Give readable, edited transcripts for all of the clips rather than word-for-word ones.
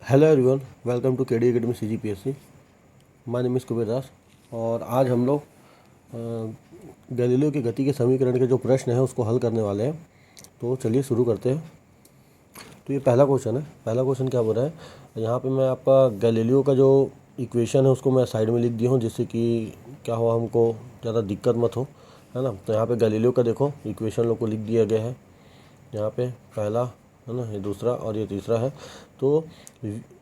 Hello everyone, welcome to KD academy CGPSC। My name is Kuber Das और आज हम लोग गैलीलियो की गति के समीकरण के जो प्रश्न हैं उसको हल करने वाले हैं। तो चलिए शुरू करते हैं। तो ये पहला क्वेश्चन है। पहला क्वेश्चन क्या बोल रहा है, यहाँ पे मैं आपका गैलीलियो का जो इक्वेशन है उसको मैं साइड में लिख दिया हूँ, जिससे कि क्या हो हमको ज़्यादा दिक्कत मत हो, है ना। तो यहाँ पे गैलीलियो का देखो इक्वेशन लोग को लिख दिया गया है। यहाँ पे पहला है ना, ये दूसरा और ये तीसरा है। तो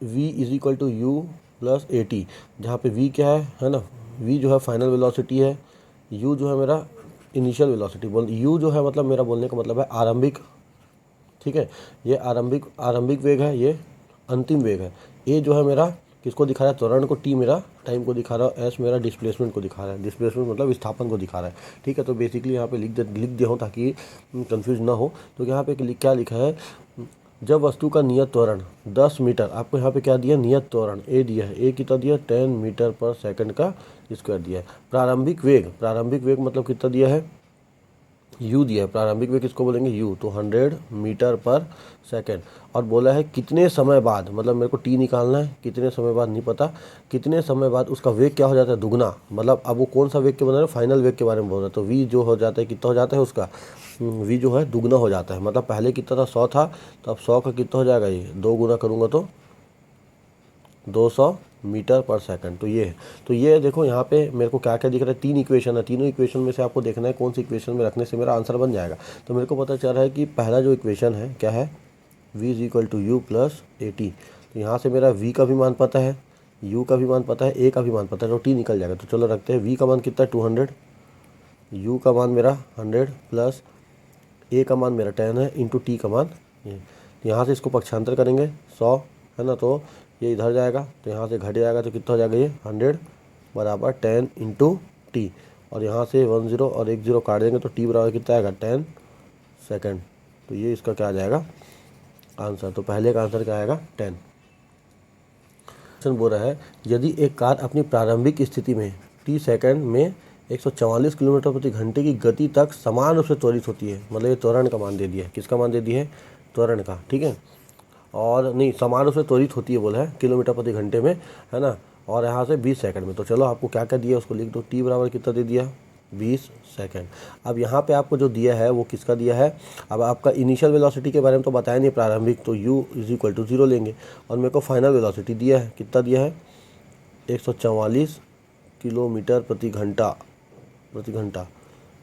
v is equal to u plus a t, जहाँ पे v क्या है ना, v जो है फाइनल वेलोसिटी है, u जो है मेरा इनिशियल वेलोसिटी u जो है मतलब मेरा बोलने का मतलब है आरंभिक, ठीक है। ये आरंभिक वेग है, ये अंतिम वेग है। a जो है मेरा किसको दिखा रहा है, त्वरण को, t मेरा टाइम को दिखा रहा है, s मेरा डिस्प्लेसमेंट को दिखा रहा है। डिस्प्लेसमेंट मतलब विस्थापन को दिखा रहा है, ठीक है। तो बेसिकली यहाँ पे लिख दिया हूँ ताकि कंफ्यूज ना हो। तो यहाँ पे क्या लिखा है, जब वस्तु का नियत त्वरण 10 मीटर, आपको यहाँ पे क्या दिया, नियत त्वरण a दिया है, a कितना दिया 10 मीटर पर सेकंड का स्क्वायर दिया है। प्रारंभिक वेग मतलब कितना दिया है, u दिया है। प्रारंभिक वेग किसको बोलेंगे, u, तो 100 मीटर पर सेकंड। और बोला है कितने समय बाद, मतलब मेरे को t निकालना है, कितने समय बाद नहीं पता, कितने समय बाद उसका वेग क्या हो जाता है, दुगना। मतलब अब वो कौन सा वेग के बना रहे हैं, फाइनल वेग के बारे में बोल रहा है। तो v जो हो जाता है, कितना हो जाता है उसका, v जो है दुगना हो जाता है। मतलब पहले कितना था, 100 था, तो अब 100 का कितना हो जाएगा, ये 2 गुना करूँगा तो 200 मीटर पर सेकंड। तो ये है। तो ये देखो यहाँ पे मेरे को क्या क्या दिख रहा है, 3 इक्वेशन है। तीनों इक्वेशन में से आपको देखना है कौन सी इक्वेशन में रखने से मेरा आंसर बन जाएगा। तो मेरे को पता चल रहा है कि पहला जो इक्वेशन है क्या है, v is equal to u plus a t. तो यहाँ से मेरा v का भी मान पता है, u का भी मान पता है, a का भी मान पता है, तो t निकल जाएगा। तो चलो रखते हैं, v का मान कितना है 200, u का मान मेरा 100 प्लस a का मान मेरा 10 है इंटू t का मान ये। तो यहाँ से इसको पक्षांतर करेंगे 100, है ना, तो ये इधर जाएगा, तो यहाँ से घट जाएगा, तो कितना हो जाएगा, ये 100 बराबर 10 इंटू टी। और यहाँ से 10 और 10 काट देंगे तो t बराबर कितना आएगा, 10 सेकंड। तो ये इसका क्या आ जाएगा आंसर। तो पहले का आंसर क्या आएगा, 10। क्वेश्चन बोल रहा है, यदि एक कार अपनी प्रारंभिक स्थिति में t सेकंड में 144 किलोमीटर प्रति घंटे की गति तक समान रूप से त्वरित होती है। मतलब ये त्वरण का मान दे दिया है, किसका मान दे दिया है, त्वरण का, ठीक है। और नहीं, समान रूप से त्वरित होती है बोला है, किलोमीटर प्रति घंटे में, है ना। और यहाँ से 20 सेकंड में। तो चलो आपको क्या क्या दिया उसको लिख दो। t बराबर कितना दे दिया, 20 सेकंड। अब यहाँ पे आपको जो दिया है वो किसका दिया है, अब आपका इनिशियल वेलोसिटी के बारे में तो बताया नहीं, प्रारंभिक, तो u इज इक्वल टू 0 लेंगे। और मेरे को फाइनल वेलोसिटी दिया है, कितना दिया है, 144 किलोमीटर प्रति घंटा,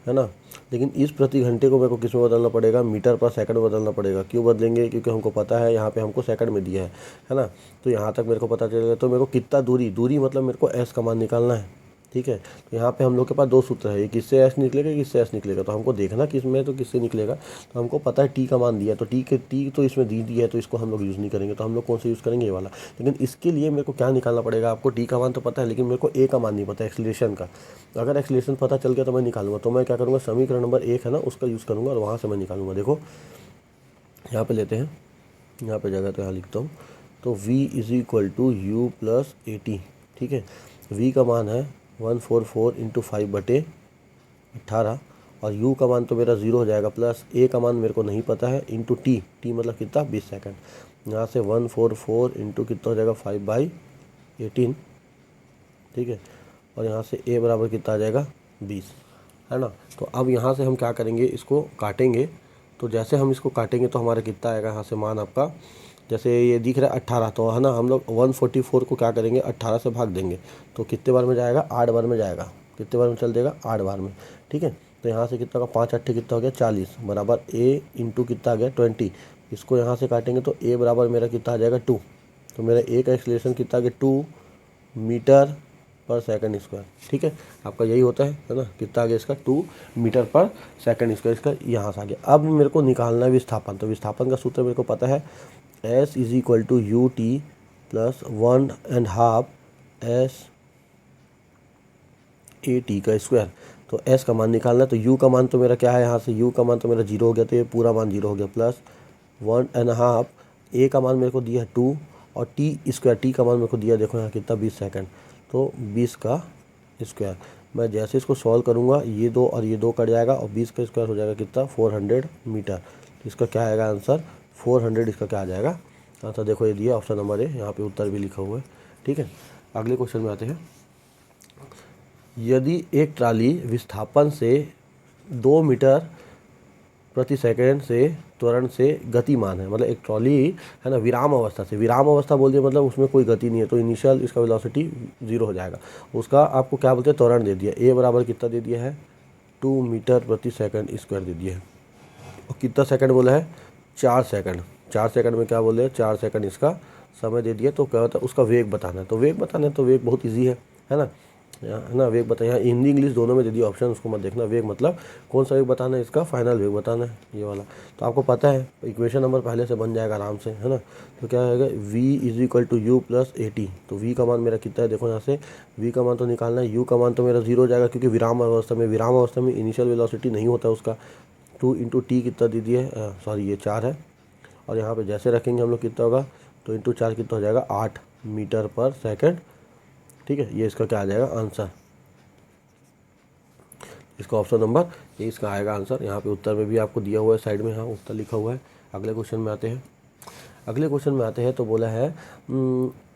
है ना। लेकिन इस प्रति घंटे को मेरे को किस में बदलना पड़ेगा, मीटर पर सेकंड में बदलना पड़ेगा। क्यों बदलेंगे, क्योंकि हमको पता है यहाँ पे हमको सेकंड में दिया है ना। तो यहाँ तक मेरे को पता चलेगा। तो मेरे को कितना दूरी मतलब मेरे को s का मान निकालना है, ठीक है। तो यहाँ पे हम लोग के पास 2 सूत्र है, एक इससे s निकलेगा, किससे s निकलेगा। तो हमको देखना कि इसमें तो किससे निकलेगा। तो हमको पता है t का मान दिया, तो t तो इसमें दी है, तो इसको हम लोग यूज़ नहीं करेंगे। तो हम लोग कौन सा यूज़ करेंगे, ये वाला। लेकिन इसके लिए मेरे को क्या निकालना पड़ेगा, आपको t का मान तो पता है, लेकिन मेरे को a का मान नहीं पता, एक्सीलरेशन का। अगर एक्सीलरेशन पता चल गया तो मैं निकालूंगा। तो मैं क्या करूँगा, समीकरण नंबर 1 है ना, उसका यूज़ करूँगा और वहाँ से मैं निकालूंगा। देखो यहाँ पे लेते हैं, यहाँ पे जगह तो यहाँ लिखता हूँ। तो v is equal to u plus a t, ठीक है। v का मान है 144 इंटू 5/18, और u का मान तो मेरा 0 हो जाएगा, प्लस a का मान मेरे को नहीं पता है, इंटू t मतलब कितना, 20 सेकंड। यहाँ से 144 इंटू कितना हो जाएगा, 5/18, ठीक है। और यहाँ से a बराबर कितना आ जाएगा, 20, है ना। तो अब यहाँ से हम क्या करेंगे, इसको काटेंगे। तो जैसे हम इसको काटेंगे तो हमारा कितना आएगा, यहाँ से मान आपका, जैसे ये दिख रहा है 18, तो है ना, हम लोग 144 को क्या करेंगे, 18 से भाग देंगे। तो कितने बार में जाएगा, 8 बार में जाएगा। कितने बार में चल देगा, 8 बार में, ठीक है। तो यहाँ से कितना होगा, 5 8 कितना हो गया, 40 बराबर a इंटू कितना आ गया, 20। इसको यहाँ से काटेंगे तो a बराबर मेरा कितना आ जाएगा, 2। तो मेरा a का एक्सीलरेशन कितना आ गया, 2 मीटर पर सेकंड स्क्वायर, ठीक है। आपका यही होता है ना। कितना आ गया इसका, 2 मीटर पर सेकंड स्क्वायर, इसका यहाँ से आ गया। अब मेरे को निकालना है विस्थापन। तो विस्थापन का सूत्र मेरे को पता है, s is equal to u t plus 1.5 s a t का स्क्वायर। तो s का मान निकालना है। तो u का मान तो मेरा क्या है, यहाँ से u का मान तो मेरा 0 हो गया, तो ये पूरा मान 0 हो गया, प्लस 1.5 a का मान मेरे को दिया 2, और टी स्क्वायर, टी का मान मेरे को दिया, देखो यहाँ कितना, 20 सेकंड। तो 20 का स्क्वायर। मैं जैसे इसको सॉल्व करूँगा, ये 2 और ये 2 कट जाएगा, और 20 का स्क्वायर हो जाएगा कितना, 400 मीटर। तो इसका क्या आएगा आंसर, 400 इसका क्या आ जाएगा आंसर देखो ये दिया ऑप्शन नंबर ए, यहाँ पे उत्तर भी लिखा हुआ है। ठीक है, अगले क्वेश्चन में आते हैं। यदि एक ट्राली विस्थापन से 2 मीटर प्रति सेकंड से त्वरण से गतिमान है, मतलब एक ट्रॉली है ना विराम अवस्था से, विराम अवस्था बोल दिया मतलब उसमें कोई गति नहीं है, तो इनिशियल इसका वेलोसिटी 0 हो जाएगा। उसका आपको क्या बोलते हैं, त्वरण दे दिया, ए बराबर कितना दे दिया है, 2 मीटर प्रति सेकंड स्क्वायर दे दिया है। और कितना सेकंड बोला है, 4 सेकंड। 4 सेकंड में क्या बोले, 4 सेकंड इसका समय दे दिया। तो क्या होता है, उसका वेग बताना है। तो वेग बताना है तो वेग बहुत ईजी है ना, है ना। वेग बताया, यहाँ हिंदी इंग्लिश दोनों में दे दिया ऑप्शन, उसको मत देखना। वेग मतलब कौन सा वेग बताना है, इसका फाइनल वेग बताना है, ये वाला। तो आपको पता है इक्वेशन नंबर पहले से बन जाएगा आराम से, है ना। तो क्या आएगा, v is equal to u plus a t. तो v का मान मेरा कितना है, देखो यहाँ से v का मान तो निकालना है, u का मान तो मेरा 0 हो जाएगा, क्योंकि विराम अवस्था में इनिशियल वेलोसिटी नहीं होता है उसका। 2 इंटू टी कितना दे दिया है, सॉरी ये 4 है, और यहाँ पे जैसे रखेंगे हम लोग कितना होगा, तो इंटू 4 कितना हो जाएगा, 8 मीटर पर सेकंड। ठीक है, ये इसका क्या आ जाएगा आंसर, इसका ऑप्शन नंबर ये इसका आएगा आंसर। यहाँ पे उत्तर में भी आपको दिया हुआ है साइड में, हाँ उत्तर लिखा हुआ है। अगले क्वेश्चन में आते हैं। अगले क्वेश्चन में आते हैं तो बोला है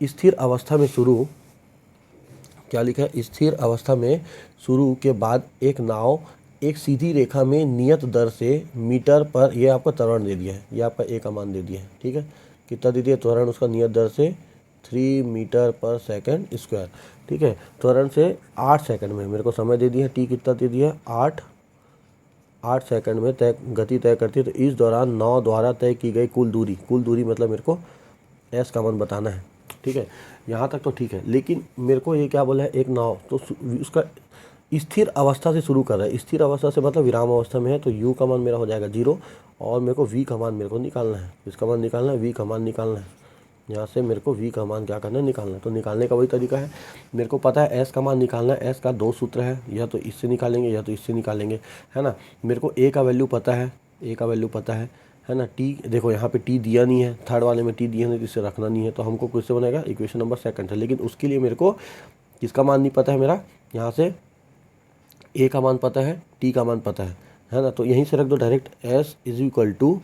स्थिर अवस्था में शुरू, क्या लिखा है, स्थिर अवस्था में शुरू के बाद एक नाव एक सीधी रेखा में नियत दर से मीटर पर, ये आपका त्वरण दे दिया है, ये आपका ए का मान दे दिया है। ठीक है, कितना दे दिया त्वरण उसका, नियत दर से 3 मीटर पर सेकंड स्क्वायर। ठीक है, त्वरण से 8 सेकंड में मेरे को समय दे दिया है, टी कितना दे दिया है, 8 सेकंड में गति तय करती है। तो इस दौरान नाव द्वारा तय की गई कुल दूरी मतलब मेरे को एस का मान बताना है। ठीक है, यहाँ तक तो ठीक है, लेकिन मेरे को ये क्या बोला है, एक नाव तो उसका स्थिर अवस्था से शुरू कर रहा है। स्थिर अवस्था से मतलब विराम अवस्था में है, तो u का मान मेरा हो जाएगा 0, और मेरे को v का मान मेरे को निकालना है, इसका मान निकालना है, v का मान निकालना है। यहाँ से मेरे को v का मान क्या करना है, निकालना है। तो निकालने का वही तरीका है, मेरे को पता है s का मान निकालना है। s का 2 सूत्र है, या तो इससे निकालेंगे या तो इससे निकालेंगे, है ना। मेरे को a का वैल्यू पता है, है ना। टी देखो यहाँ पे टी दिया नहीं है, थर्ड वाले में टी दिया नहीं, तो इसे रखना नहीं है। तो हमको किससे बनेगा, इक्वेशन नंबर सेकंड है। लेकिन उसके लिए मेरे को किसका मान नहीं पता है, मेरा यहाँ से ए का मान पता है, टी का मान पता है ना। तो यहीं से रख दो direct, s is equal to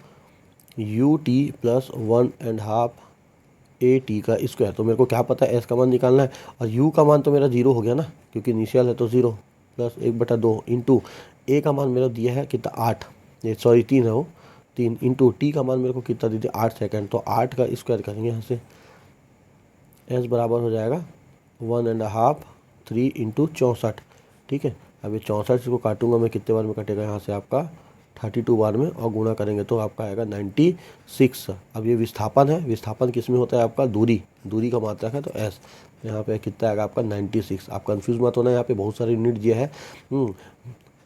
u t plus 1.5 a t का स्क्वायर। तो मेरे को क्या पता है, एस का मान निकालना है, और यू का मान तो मेरा 0 हो गया ना, क्योंकि इनिशियल है, तो 0 प्लस 1/2 इंटू ए का मान मेरा दिया है कितना, 8, ये सॉरी 3 है वो, 3 इंटू टी का मान मेरे को कितना दे दिया, 8 सेकंड। तो 8 का स्क्वायर करेंगे यहाँ से, एस बराबर हो जाएगा 1.5 3 इंटू 64। ठीक है, अब ये 64 इसको काटूंगा मैं, कितने बार में कटेगा, यहाँ से आपका 32 बार में, और गुणा करेंगे तो आपका आएगा 96। अब ये विस्थापन है, विस्थापन किस में होता है आपका, दूरी का मात्रक है, तो एस यहाँ पे कितना आएगा आपका 96। आप कंफ्यूज मत होना, यहाँ पे बहुत सारे यूनिट दिया है।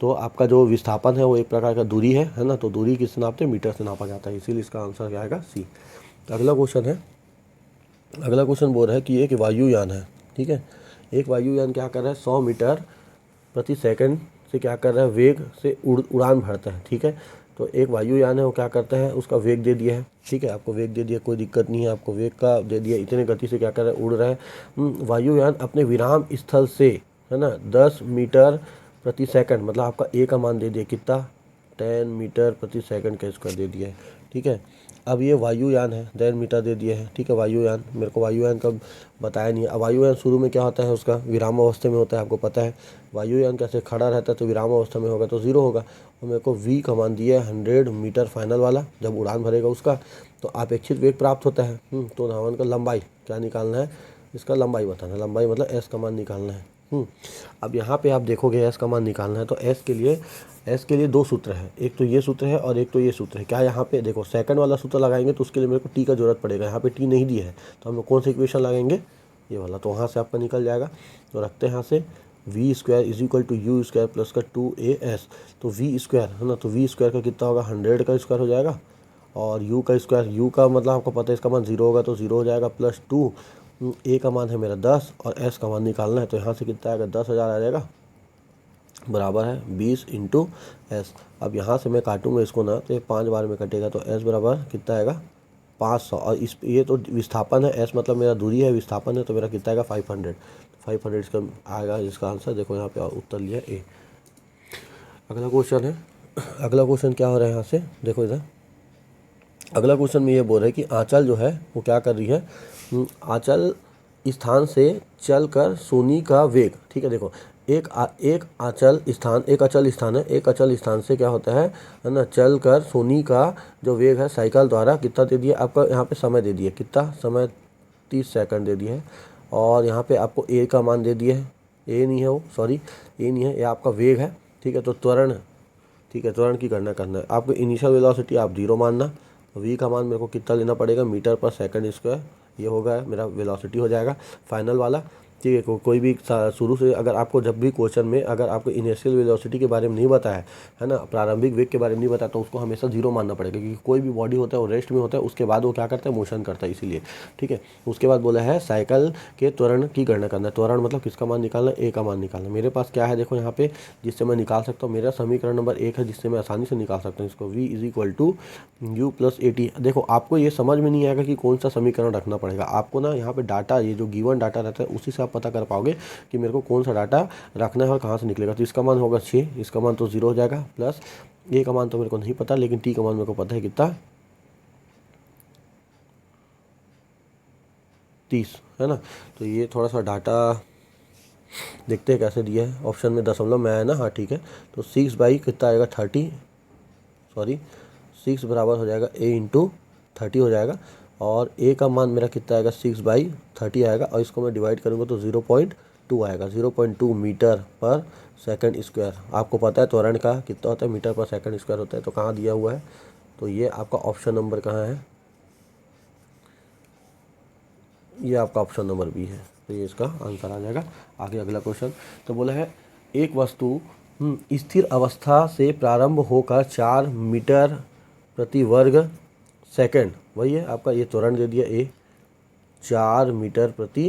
तो आपका जो विस्थापन है वो एक प्रकार का दूरी है ना। तो दूरी किससे नापते हैं, मीटर से नापा जाता है, इसीलिए इसका आंसर क्या आएगा, सी। अगला क्वेश्चन है, अगला क्वेश्चन बोल रहा है कि एक वायुयान है। ठीक है, एक वायुयान क्या कर रहा है, 100 मीटर प्रति सेकंड से क्या कर रहा है, वेग से उड़ान भरता है। ठीक है, तो एक वायुयान है वो क्या करता है, उसका वेग दे दिया है। ठीक है, आपको वेग दे दिया, कोई दिक्कत नहीं है, आपको वेग का दे दिया, इतने गति से क्या कर रहा है, उड़ रहा है। वायुयान अपने विराम स्थल से, है ना, 10 मीटर प्रति सेकंड, मतलब आपका ए का मान दे दिया कितना, 10 मीटर प्रति सेकंड का स्क्वायर दे दिया है। ठीक है, अब ये वायुयान है, 10 मीटर दे दिया है। ठीक है, वायुयान, मेरे को वायुयान का बताया नहीं है। अब वायुयान शुरू में क्या होता है, उसका विराम अवस्था में होता है, आपको पता है। वायुयान कैसे खड़ा रहता है, तो विराम अवस्था में होगा तो 0 होगा। और मेरे को v का मान दिया है 100 मीटर फाइनल वाला, जब उड़ान भरेगा उसका तो अपेक्षित वेग प्राप्त होता है। तो धावन का लंबाई क्या निकालना है, इसका लंबाई बताना है, लंबाई मतलब एस का मान निकालना है। अब यहाँ पे आप देखोगे एस का मान निकालना है, तो एस के लिए 2 सूत्र है, एक तो ये सूत्र है और एक तो ये सूत्र है। क्या यहाँ पे देखो सेकंड वाला सूत्र लगाएंगे तो उसके लिए मेरे को टी का जरूरत पड़ेगा, यहाँ पे टी नहीं दिया है, तो हम लोग कौन सा इक्वेशन लगाएंगे, ये वाला। तो वहाँ से आपका निकल जाएगा। तो रखते हैं यहाँ से v square is equal to u square plus का 2as। तो वी स्क्वायर है ना, तो वी स्क्वायर का कितना होगा, 100 का स्क्वायर हो जाएगा, और यू का स्क्वायर, यू का मतलब आपको पता है इसका मान 0 होगा, तो 0 हो जाएगा, प्लस 2, ए का मान है मेरा 10 और एस का मान निकालना है। तो यहाँ से कितना आएगा, 10,000 आ जाएगा, बराबर है 20 इंटू एस। अब यहाँ से मैं काटूंगा इसको ना, तो ये 5 बार में कटेगा, तो एस बराबर कितना आएगा, 500। और इस ये तो विस्थापन है, एस मतलब मेरा दूरी है, विस्थापन है, तो मेरा कितना आएगा 500 इसका आएगा, इसका आंसर देखो यहाँ पे उत्तर लिया ए। अगला क्वेश्चन है, अगला क्वेश्चन क्या हो रहा है यहाँ से देखो इधर, अगला क्वेश्चन में ये बोल रहा है कि आंचल जो है वो क्या कर रही है, आंचल स्थान से चलकर सोनी का वेग, ठीक है। देखो एक अचल स्थान है, एक अचल स्थान से क्या होता है ना, चल कर सोनी का जो वेग है साइकिल द्वारा कितना दे दिया आपका, यहाँ पे समय दे दिया, कितना समय 30 सेकंड दे दिया है। और यहाँ पे आपको ए का मान दे दिया है, ए नहीं है वो, सॉरी ए नहीं है, ये आपका वेग है, ठीक है। तो त्वरण, ठीक है, त्वरण की गणना करना है आपको। इनिशियल वेलोसिटी आप 0 मानना, वी का मान मेरे को कितना लेना पड़ेगा, मीटर पर सेकंड स्क्वायर, ये होगा मेरा वेलोसिटी हो जाएगा फाइनल वाला, ठीक है। कोई भी शुरू से अगर आपको जब भी क्वेश्चन में अगर आपको इनिशियल वेलोसिटी के बारे में नहीं बताया है ना, प्रारंभिक वेग के बारे में नहीं बताया, तो उसको हमेशा 0 मानना पड़ेगा, क्योंकि कोई भी बॉडी होता है वो रेस्ट में होता है, उसके बाद वो क्या करता है, मोशन करता है, इसीलिए, ठीक है। उसके बाद बोला है साइकिल के त्वरण की गणना करना है। त्वरण मतलब किसका मान निकालना, ए का मान निकालना। मेरे पास क्या है देखो यहाँ पे, जिससे मैं निकाल सकता हूँ, मेरा समीकरण नंबर 1 है, जिससे मैं आसानी से निकाल सकता हूँ इसको, v is equal to u plus a t. देखो आपको ये समझ में नहीं आएगा कि कौन सा समीकरण रखना पड़ेगा, आपको ना यहाँ पे डाटा, ये जो गिवन डाटा रहता है उसी से आप पता कर पाओगे कि मेरे को कौन सा डाटा रखना है और कहाँ से निकलेगा। तो इसका मान होगा 6, इसका मान तो 0 हो जाएगा, प्लस ए का मान तो मेरे को नहीं पता, लेकिन टी का मान मेरे को पता है कितना, 30, है ना। तो ये थोड़ा सा डाटा देखते हैं कैसे दिया है, ऑप्शन में दशमलव में आया ना, हाँ ठीक है। तो 6 बाई कितना आएगा 30, सॉरी 6 बराबर हो जाएगा ए इंटू 30 हो जाएगा, और ए का मान मेरा कितना आएगा 6/30 आएगा, और इसको मैं डिवाइड करूँगा तो 0.2 आएगा, 0.2 मीटर पर सेकंड स्क्वायर। आपको पता है त्वरण का कितना होता है, मीटर पर सेकंड स्क्वायर होता है, तो कहाँ दिया हुआ है, तो ये आपका ऑप्शन नंबर कहाँ है, ये आपका ऑप्शन नंबर बी है, तो ये इसका आंसर आ जाएगा। आगे अगला क्वेश्चन, तो बोला है एक वस्तु स्थिर अवस्था से प्रारंभ होकर 4 मीटर प्रति वर्ग सेकंड, वही है आपका, ये त्वरण दे दिया ए, 4 मीटर प्रति,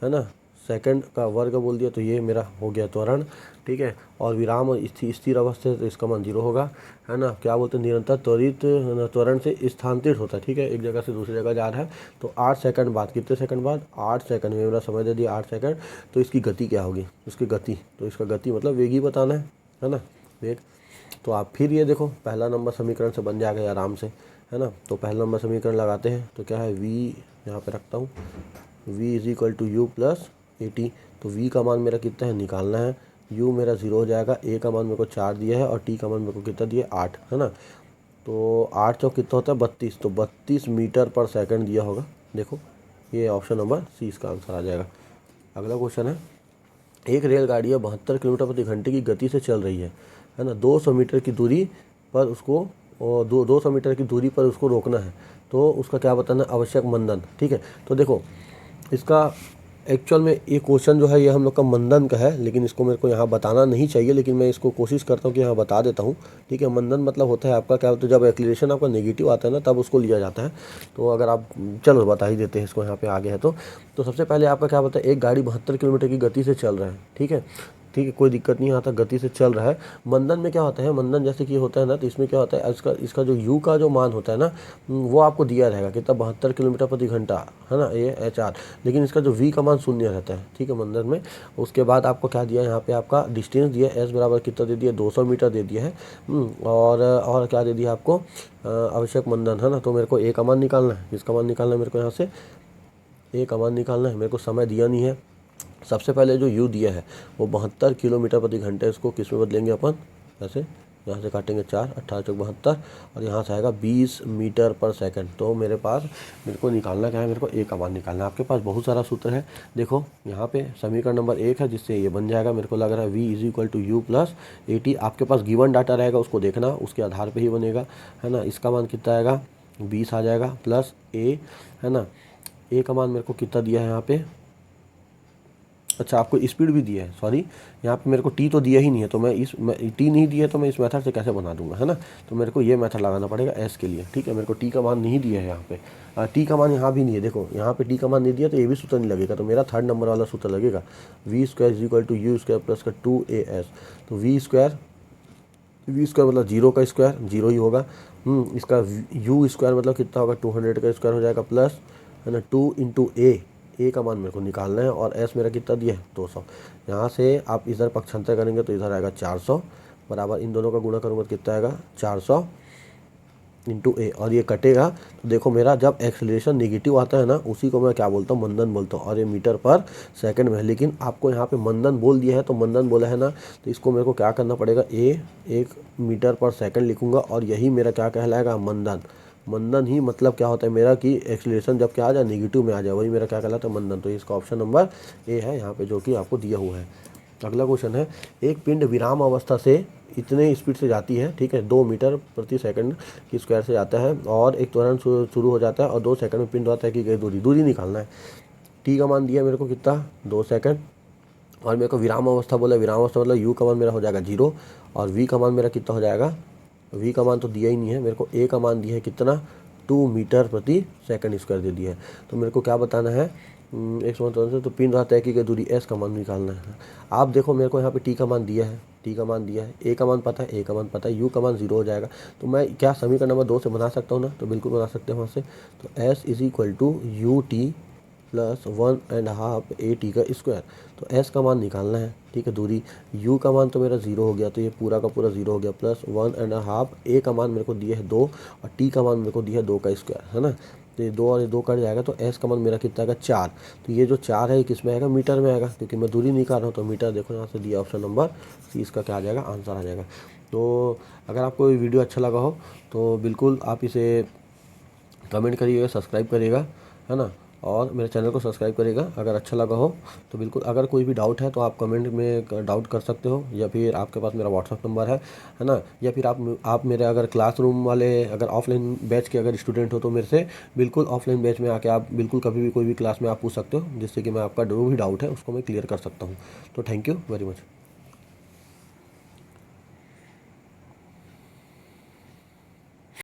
है ना, सेकंड का वर्ग बोल दिया, तो ये मेरा हो गया त्वरण, ठीक है। और विराम स्थिर अवस्था, तो इसका मान 0 होगा, है ना। क्या बोलते हैं, निरंतर त्वरित त्वरण से स्थानांतरित होता है, ठीक है, एक जगह से दूसरी जगह जा रहा है। तो 8 सेकंड बाद, कितने सेकंड बाद, 8 सेकंड में मेरा समय दे दिया 8 सेकंड। तो इसकी गति क्या होगी, उसकी गति, तो इसका गति मतलब वेग ही बताना है ना, वेग। तो आप फिर ये देखो पहला नंबर समीकरण से बन जाएगा आराम से, है ना। तो पहला नंबर समीकरण लगाते हैं, तो क्या है, v यहाँ पे रखता हूँ, v is equal to u plus a t. तो v का मान मेरा कितना है, निकालना है, u मेरा 0 हो जाएगा, a का मान मेरे को 4 दिया है, और t का मान मेरे को कितना दिया, 8, है ना। तो 8 चौक कितना होता है 32, तो 32 मीटर पर सेकंड दिया होगा। देखो ये ऑप्शन नंबर सी इसका आंसर आ जाएगा। अगला क्वेश्चन है, एक रेलगाड़ी 72 किलोमीटर प्रति घंटे की गति से चल रही है ना, 200 मीटर की दूरी पर उसको, और 200 मीटर की दूरी पर उसको रोकना है, तो उसका क्या बताना, आवश्यक मंदन, ठीक है। तो देखो इसका एक्चुअल में ये क्वेश्चन जो है ये हम लोग का मंदन का है, लेकिन इसको मेरे को यहाँ बताना नहीं चाहिए, लेकिन मैं इसको कोशिश करता हूँ कि यहाँ बता देता हूँ, ठीक है। मंदन मतलब होता है आपका क्या होता है, जब एक्सीलरेशन आपका नेगेटिव आता है ना, तब उसको लिया जाता है। तो अगर आप, चलो बता ही देते हैं इसको, यहाँ पे आगे है। तो सबसे पहले आपका क्या बताया, एक गाड़ी 72 किलोमीटर की गति से चल रहा है, ठीक है, ठीक है, कोई दिक्कत नहीं आता, गति से चल रहा है। मंदन में क्या होता है, मंदन जैसे कि होता है ना, तो इसमें क्या होता है, इसका जो u का जो मान होता है ना, वो आपको दिया रहेगा कितना, 72 किलोमीटर प्रति घंटा, है ना, ये HR। लेकिन इसका जो v का मान 0 रहता है, ठीक है, मंदन में। उसके बाद आपको क्या दिया, यहाँ पे आपका डिस्टेंस दिया, s बराबर कितना दे दिया, 200 मीटर दे दिया है, और क्या दे दिया आपको, आवश्यक मंदन, है ना। तो मेरे को a का मान निकालना है, किसका मान निकालना है मेरे को, यहाँ से a का मान निकालना है। मेरे को समय दिया नहीं है, सबसे पहले जो u दिया है वो 72 किलोमीटर प्रति घंटे, इसको किस में बदलेंगे अपन, ऐसे यहाँ से काटेंगे 4, 18 चौक 72, और यहाँ से आएगा 20 मीटर पर सेकंड। तो मेरे को निकालना क्या है, मेरे को ए का मान निकालना है। आपके पास बहुत सारा सूत्र है, देखो यहाँ पे समीकरण नंबर 1 है, जिससे ये बन जाएगा, मेरे को लग रहा है v is equal to u plus a t. आपके पास गिवन डाटा रहेगा, उसको देखना, उसके आधार पर ही बनेगा, है ना। इसका मान कितना आएगा, 20 आ जाएगा, प्लस ए, है ना। ए का मान मेरे को कितना दिया है यहाँ पे, अच्छा आपको स्पीड भी दिया है, सॉरी यहाँ पे मेरे को टी तो दिया ही नहीं है, तो मैं टी नहीं दिया, तो मैं इस मेथड से कैसे बना दूंगा, है ना। तो मेरे को ये मेथड लगाना पड़ेगा एस के लिए, ठीक है। मेरे को टी का मान नहीं दिया है यहाँ पे, टी का मान यहाँ भी नहीं है, देखो यहाँ पे टी का मान नहीं दिया, तो ये भी सूत्र नहीं लगेगा, तो मेरा 3rd नंबर वाला सूत्र लगेगा, v square is equal to u square plus का 2as। तो वी स्क्वायर मतलब 0 का स्क्वायर 0 ही होगा, इसका यू स्क्वायर मतलब कितना होगा, 200 का स्क्वायर हो जाएगा, प्लस, है ना, 2 इंटू ए का मान मेरे को निकालना है, और एस मेरा कितना दिया है 200। यहाँ से आप इधर पक्षांतर करेंगे तो इधर आएगा 400, बराबर इन दोनों का गुणा करूँगा कितना आएगा 400, इंटू ए, और ये कटेगा तो देखो मेरा जब एक्सेलरेशन नेगेटिव आता है ना, उसी को मैं क्या बोलता हूँ, मंदन बोलता हूँ, और ये मीटर पर सेकंड में है। लेकिन आपको यहाँ पे मंदन बोल दिया है, तो मंदन बोला है ना, तो इसको मेरे को क्या करना पड़ेगा, ए 1 मीटर पर सेकंड लिखूंगा, और यही मेरा क्या कहलाएगा, मंदन। मंदन ही मतलब क्या होता है मेरा कि एक्सेलरेशन जब क्या आ जाए, नेगेटिव में आ जाए, वही मेरा क्या कहलाता है, मंदन। तो इसका ऑप्शन नंबर ए है यहाँ पे, जो कि आपको दिया हुआ है। अगला क्वेश्चन है, एक पिंड विराम अवस्था से इतने स्पीड से जाती है, ठीक है, 2 मीटर प्रति सेकंड की स्क्वायर से जाता है, और एक त्वरण शुरू हो जाता है, और 2 सेकंड में पिंड होता है कि गई दूरी निकालना है। टी का मान दिया मेरे को कितना, 2 सेकंड, और मेरे को विराम अवस्था बोला, विराम अवस्था मतलब यू का मान मेरा हो जाएगा 0, और वी का मान मेरा कितना हो जाएगा, वी का मान तो दिया ही नहीं है मेरे को, ए का मान दिया है कितना, 2 मीटर प्रति सेकंड स्क्वायर दे दिया है। तो मेरे को क्या बताना है, एक सौ तो पिंड रहता है कि दूरी एस का मान निकालना है। आप देखो मेरे को यहाँ पे टी का मान दिया है, टी का मान दिया है, ए का मान पता है, ए का मान पता है, यू का मान 0 हो जाएगा। तो मैं क्या समीकरण नंबर 2 से बना सकता हूँ ना, तो बिल्कुल बना सकते हैं वहाँ से। तो s is equal to u t plus 1.5 a t का स्क्वायर। तो एस का मान निकालना है, ठीक है, दूरी, यू का मान तो मेरा 0 हो गया, तो ये पूरा का पूरा 0 हो गया, प्लस 1.5 ए का मान मेरे को दिया है 2, और टी का मान मेरे को दिया है 2 का स्क्वायर, है ना। तो ये 2 और ये 2 कट जाएगा, तो एस का मान मेरा कितना आएगा, 4। तो ये जो 4 है किस में आएगा, मीटर में आएगा, क्योंकि मैं दूरी निकाल रहा हूँ। तो मीटर देखो यहाँ से दिया, ऑप्शन नंबर सी इसका क्या आ जाएगा, आंसर आ जाएगा। तो अगर आपको ये वीडियो अच्छा लगा हो तो बिल्कुल आप इसे कमेंट करिएगा, सब्सक्राइब करिएगा, है ना, और मेरे चैनल को सब्सक्राइब करिएगा अगर अच्छा लगा हो तो। बिल्कुल अगर कोई भी डाउट है तो आप कमेंट में डाउट कर सकते हो, या फिर आपके पास मेरा व्हाट्सअप नंबर है ना, या फिर आप मेरे अगर क्लासरूम वाले अगर ऑफलाइन बैच के अगर स्टूडेंट हो तो मेरे से बिल्कुल ऑफलाइन बैच में आके आप बिल्कुल कभी भी कोई भी क्लास में आप पूछ सकते हो, जिससे कि मैं आपका जो भी डाउट है उसको मैं क्लियर कर सकता हूँ। तो थैंक यू वेरी मच।